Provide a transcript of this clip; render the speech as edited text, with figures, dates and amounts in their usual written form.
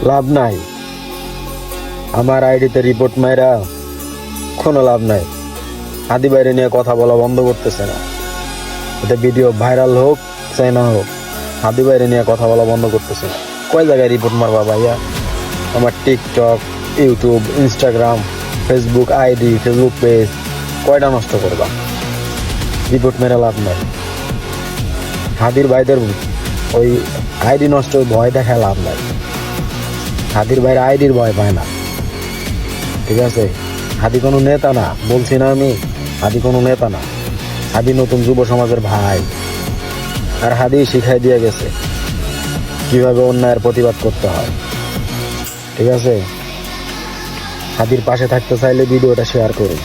লাভ নাই, আমার আইডিতে রিপোর্ট মাইরা কোনো লাভ নাই। হাদি বাইরে নিয়ে কথা বলা বন্ধ করতেছে না। এতে ভিডিও ভাইরাল হোক চাই না হোক, হাদি বাইরে নিয়ে কথা বলা বন্ধ করতেছে না। কয় জায়গায় রিপোর্ট মারবা ভাইয়া? আমার TikTok, YouTube, Instagram, Facebook ID, Facebook page কয়টা নষ্ট করবা? রিপোর্ট মেরে লাভ নাই। হাদির ভাইদের ওই আইডি নষ্ট ভয় দেখায় লাভ নাই। হাদির ভাইয়ের আইডির ভয় পায় না, ঠিক আছে? হাদি কোনো নেতা না, বলছি না আমি, হাদি কোনো নেতা না। হাদি নতুন যুব সমাজের ভাই, আর হাদি শিখাই দিয়ে গেছে কিভাবে অন্যায়ের প্রতিবাদ করতে হয়, ঠিক আছে? হাদির পাশে থাকতে চাইলে ভিডিওটা শেয়ার করুন।